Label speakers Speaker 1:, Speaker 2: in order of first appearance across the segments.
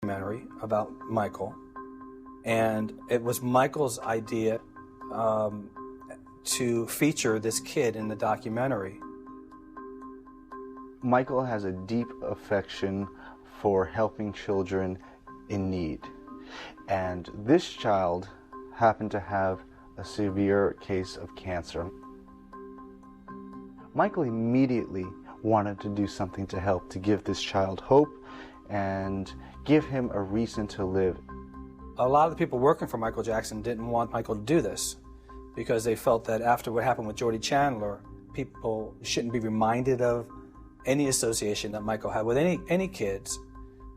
Speaker 1: documentary about Michael, and it was Michael's idea to feature this kid in the documentary.
Speaker 2: Michael has a deep affection for helping children in need, and this child happened to have a severe case of cancer. Michael immediately wanted to do something to help, to give this child hope and give him a reason to live.
Speaker 1: A lot of the people working for Michael Jackson didn't want Michael to do this because they felt that after what happened with Jordy Chandler, people shouldn't be reminded of any association that Michael had with any kids.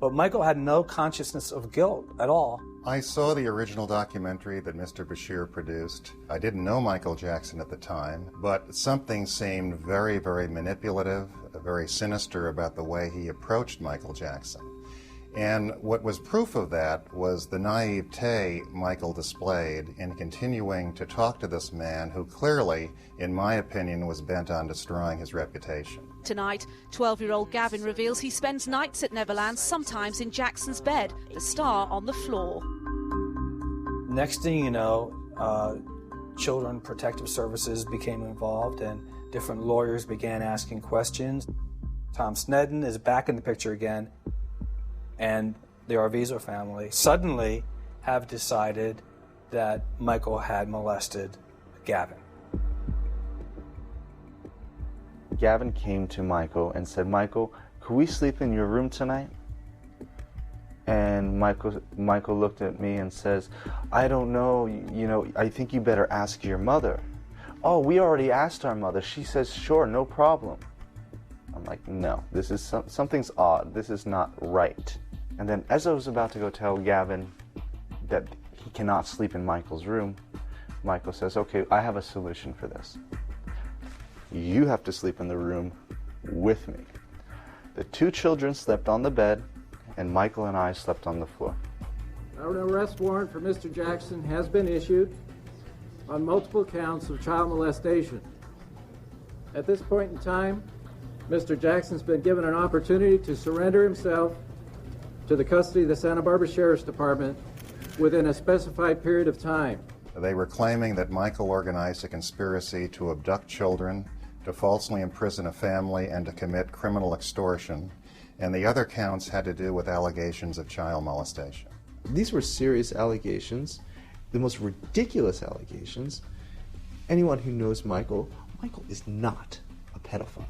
Speaker 1: But Michael had no consciousness of guilt at all.
Speaker 3: I saw the original documentary that Mr. Bashir produced. I didn't know Michael Jackson at the time, but something seemed very, very manipulative, very sinister about the way he approached Michael Jackson. And what was proof of that was the naivete Michael displayed in continuing to talk to this man who clearly, in my opinion, was bent on destroying his reputation.
Speaker 4: Tonight, 12-year-old Gavin reveals he spends nights at Neverland, sometimes in Jackson's bed, the star on the floor.
Speaker 1: Next thing you know, Children Protective Services became involved and different lawyers began asking questions. Tom Sneddon is back in the picture again, and the Arvizo family suddenly have decided that Michael had molested Gavin.
Speaker 2: Gavin came to Michael and said, "Michael, could we sleep in your room tonight?" And Michael looked at me and says, "I don't know, I think you better ask your mother." "Oh, we already asked our mother. She says, sure, no problem." I'm like, no, this is something's odd. This is not right. And then as I was about to go tell Gavin that he cannot sleep in Michael's room, Michael says, "Okay, I have a solution for this. You have to sleep in the room with me." The two children slept on the bed, and Michael and I slept on the floor.
Speaker 5: An arrest warrant for Mr. Jackson has been issued on multiple counts of child molestation. At this point in time, Mr. Jackson's been given an opportunity to surrender himself to the custody of the Santa Barbara Sheriff's Department within a specified period of time.
Speaker 3: They were claiming that Michael organized a conspiracy to abduct children, to falsely imprison a family, and to commit criminal extortion. And the other counts had to do with allegations of child molestation.
Speaker 6: These were serious allegations, the most ridiculous allegations. Anyone who knows Michael is not a pedophile.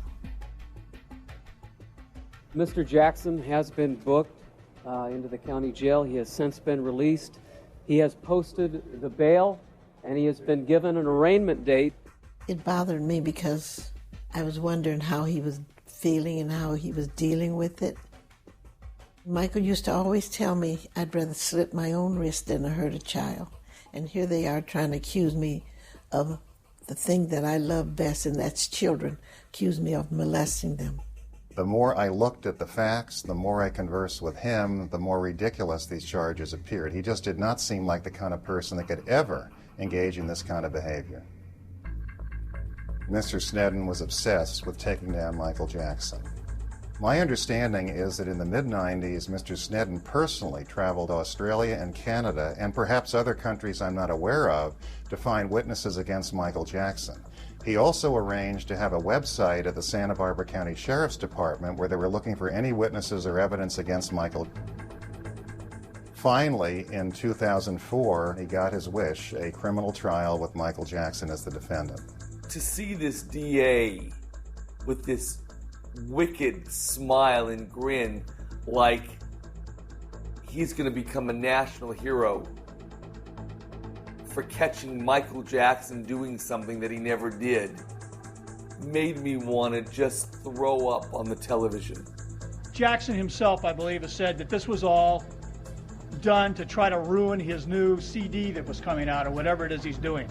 Speaker 7: Mr. Jackson has been booked into the county jail. He has since been released. He has posted the bail, and he has been given an arraignment date.
Speaker 8: It bothered me because I was wondering how he was feeling and how he was dealing with it. Michael used to always tell me I'd rather slit my own wrist than to hurt a child. And here they are trying to accuse me of the thing that I love best, and that's children, accuse me of molesting them.
Speaker 3: The more I looked at the facts, the more I conversed with him, the more ridiculous these charges appeared. He just did not seem like the kind of person that could ever engage in this kind of behavior. Mr. Sneddon was obsessed with taking down Michael Jackson. My understanding is that in the mid-90s, Mr. Sneddon personally traveled to Australia and Canada, and perhaps other countries I'm not aware of, to find witnesses against Michael Jackson. He also arranged to have a website at the Santa Barbara County Sheriff's Department where they were looking for any witnesses or evidence against Michael. Finally, in 2004, he got his wish, a criminal trial with Michael Jackson as the defendant.
Speaker 9: To see this DA with this wicked smile and grin like he's going to become a national hero for catching Michael Jackson doing something that he never did made me want to just throw up on the television.
Speaker 10: Jackson himself, I believe, has said that this was all done to try to ruin his new CD that was coming out or whatever it is he's doing.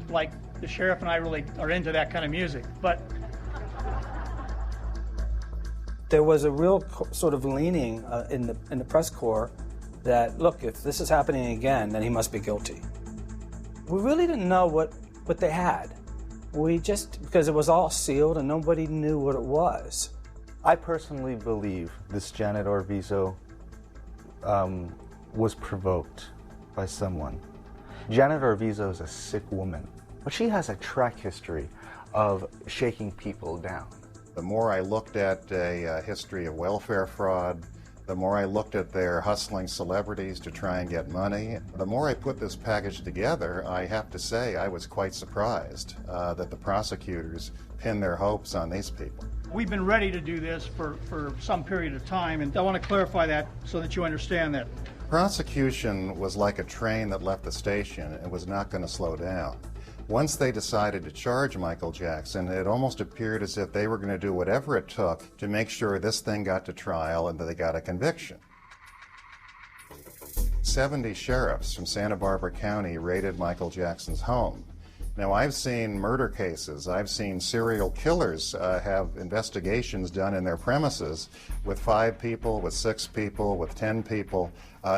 Speaker 10: Like, the sheriff and I really are into that kind of music, but
Speaker 1: there was a real sort of leaning in the press corps that, look, if this is happening again, then he must be guilty. We really didn't know what they had. We just, because it was all sealed and nobody knew what it was.
Speaker 2: I personally believe this Janet Arvizo was provoked by someone. Janet Arvizo is a sick woman, but she has a track history of shaking people down.
Speaker 3: The more I looked at a history of welfare fraud, the more I looked at their hustling celebrities to try and get money, the more I put this package together, I have to say I was quite surprised that the prosecutors pinned their hopes on these people.
Speaker 10: We've been ready to do this for some period of time, and I want to clarify that so that you understand that.
Speaker 3: Prosecution was like a train that left the station and was not going to slow down. Once they decided to charge Michael Jackson, it almost appeared as if they were going to do whatever it took to make sure this thing got to trial and that they got a conviction. 70 sheriffs from Santa Barbara County raided Michael Jackson's home. Now, I've seen murder cases, I've seen serial killers have investigations done in their premises with 5 people, with 6 people, with 10 people.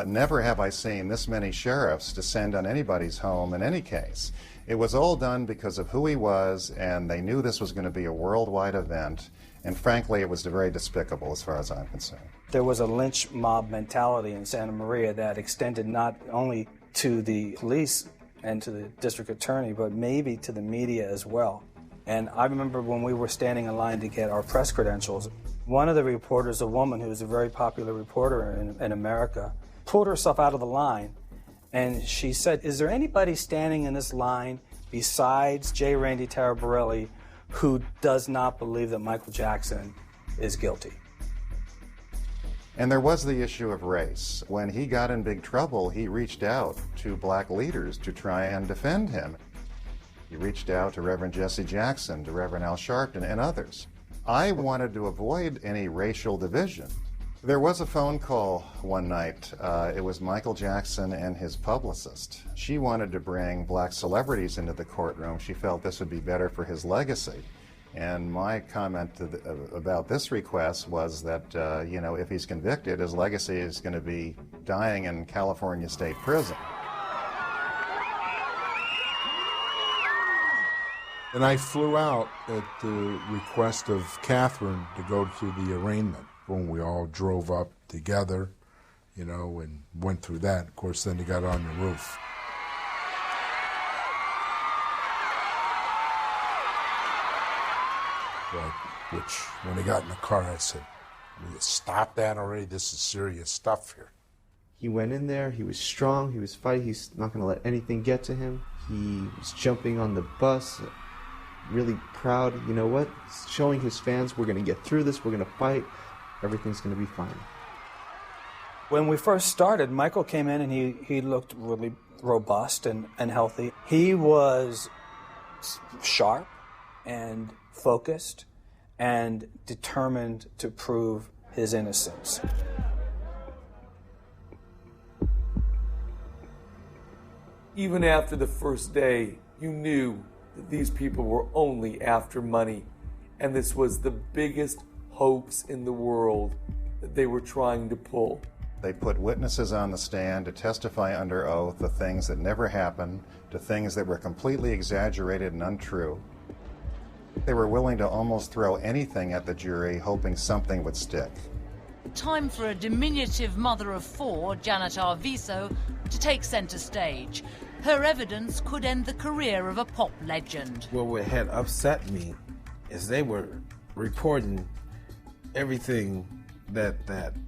Speaker 3: Never have I seen this many sheriffs descend on anybody's home in any case. It was all done because of who he was, and they knew this was going to be a worldwide event, and frankly, it was very despicable as far as I'm concerned.
Speaker 1: There was a lynch mob mentality in Santa Maria that extended not only to the police and to the district attorney, but maybe to the media as well. And I remember when we were standing in line to get our press credentials, one of the reporters, a woman who was a very popular reporter in America, pulled herself out of the line, and she said, "Is there anybody standing in this line besides J. Randy Taraborelli who does not believe that Michael Jackson is guilty?"
Speaker 3: And there was the issue of race. When he got in big trouble, he reached out to black leaders to try and defend him. He reached out to Reverend Jesse Jackson, to Reverend Al Sharpton, and others. I wanted to avoid any racial division. There was a phone call one night. It was Michael Jackson and his publicist. She wanted to bring black celebrities into the courtroom. She felt this would be better for his legacy. And my comment about this request was that, if he's convicted, his legacy is going to be dying in California State Prison.
Speaker 11: And I flew out at the request of Catherine to go to the arraignment. When we all drove up together, and went through that. Of course, then he got on the roof. Which, when he got in the car, I said, "Will you stop that already? This is serious stuff here."
Speaker 6: He went in there, he was strong, he was fighting, he's not going to let anything get to him. He was jumping on the bus, really proud. You know what? Showing his fans, we're going to get through this, we're going to fight. Everything's going to be fine.
Speaker 1: When we first started, Michael came in and he looked really robust and healthy. He was sharp and focused and determined to prove his innocence.
Speaker 9: Even after the first day, you knew that these people were only after money, and this was the biggest hoax in the world that they were trying to pull.
Speaker 3: They put witnesses on the stand to testify under oath to things that never happened, to things that were completely exaggerated and untrue. They were willing to almost throw anything at the jury, hoping something would stick.
Speaker 12: Time for a diminutive mother of 4, Janet Arvizo, to take center stage. Her evidence could end the career of a pop legend.
Speaker 13: What had upset me is they were reporting everything that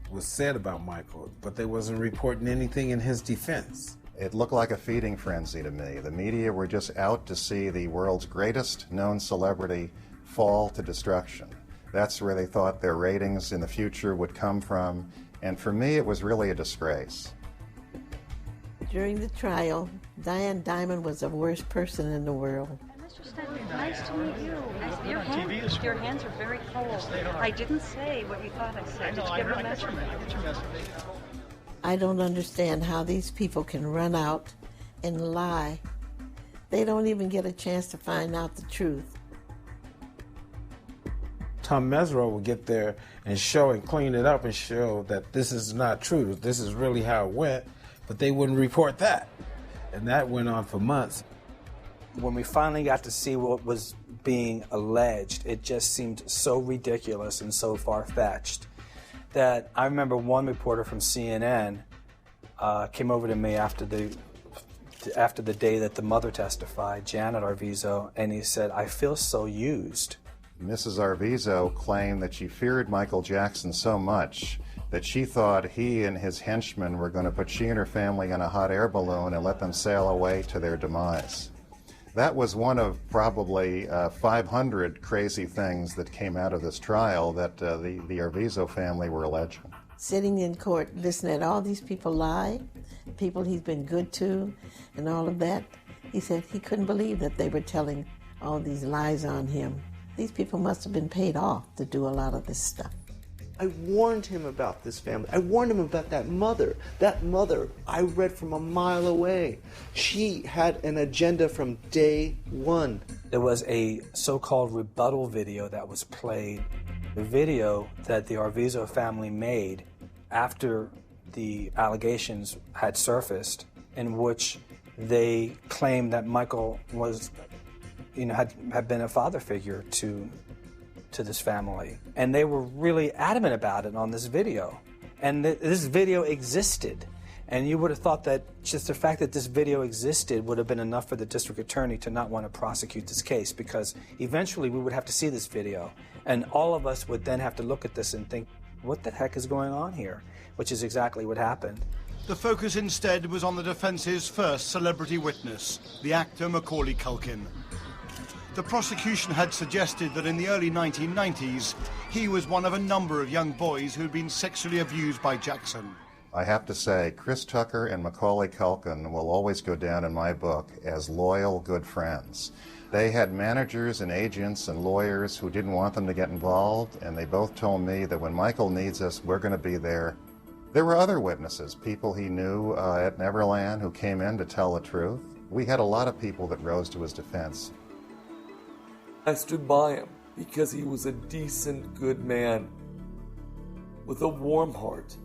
Speaker 13: was said about Michael, but they wasn't reporting anything in his defense.
Speaker 3: It looked like a feeding frenzy to me. The media were just out to see the world's greatest known celebrity fall to destruction. That's where they thought their ratings in the future would come from, and for me it was really a disgrace.
Speaker 8: During the trial, Diane Dimond was the worst person in the world.
Speaker 14: Nice to meet you. Your hands are very cold. I didn't say what you thought I said. Did you get my message?
Speaker 8: I don't understand how these people can run out and lie. They don't even get a chance to find out the truth.
Speaker 13: Tom Mesereau would get there and show and clean it up and show that this is not true. This is really how it went, but they wouldn't report that. And that went on for months.
Speaker 1: When we finally got to see what was being alleged, it just seemed so ridiculous and so far-fetched that I remember one reporter from CNN came over to me after the day that the mother testified, Janet Arvizo, and he said, "I feel so used."
Speaker 3: Mrs. Arvizo claimed that she feared Michael Jackson so much that she thought he and his henchmen were going to put she and her family in a hot air balloon and let them sail away to their demise. That was one of probably 500 crazy things that came out of this trial that the Arvizo family were alleging.
Speaker 8: Sitting in court, listening at all these people lie, people he's been good to, and all of that, he said he couldn't believe that they were telling all these lies on him. These people must have been paid off to do a lot of this stuff.
Speaker 6: I warned him about this family. I warned him about that mother. That mother, I read from a mile away. She had an agenda from day one.
Speaker 1: There was a so-called rebuttal video that was played. The video that the Arvizo family made after the allegations had surfaced, in which they claimed that Michael was, had been a father figure to this family. And they were really adamant about it on this video. And this video existed. And you would have thought that just the fact that this video existed would have been enough for the district attorney to not want to prosecute this case, because eventually we would have to see this video. And all of us would then have to look at this and think, what the heck is going on here? Which is exactly what happened.
Speaker 15: The focus instead was on the defense's first celebrity witness, the actor Macaulay Culkin. The prosecution had suggested that in the early 1990s, he was one of a number of young boys who had been sexually abused by Jackson.
Speaker 3: I have to say, Chris Tucker and Macaulay Culkin will always go down in my book as loyal, good friends. They had managers and agents and lawyers who didn't want them to get involved, and they both told me that when Michael needs us, we're going to be there. There were other witnesses, people he knew at Neverland who came in to tell the truth. We had a lot of people that rose to his defense.
Speaker 9: I stood by him because he was a decent, good man with a warm heart,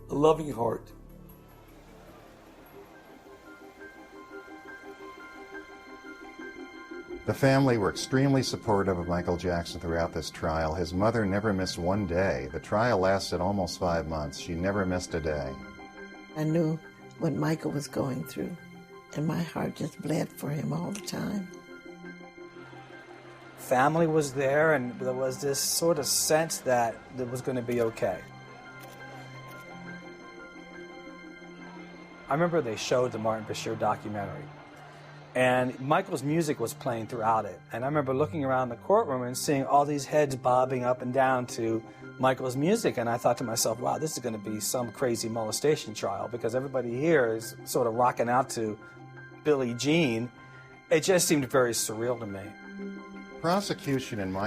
Speaker 9: a loving heart.
Speaker 3: The family were extremely supportive of Michael Jackson throughout this trial. His mother never missed one day. The trial lasted almost 5 months. She never missed a day.
Speaker 8: I knew what Michael was going through, and my heart just bled for him all the time.
Speaker 1: Family was there, and there was this sort of sense that it was going to be okay. I remember they showed the Martin Bashir documentary, and Michael's music was playing throughout it. And I remember looking around the courtroom and seeing all these heads bobbing up and down to Michael's music, and I thought to myself, wow, this is going to be some crazy molestation trial, because everybody here is sort of rocking out to Billie Jean. It just seemed very surreal to me.
Speaker 3: Prosecution, in my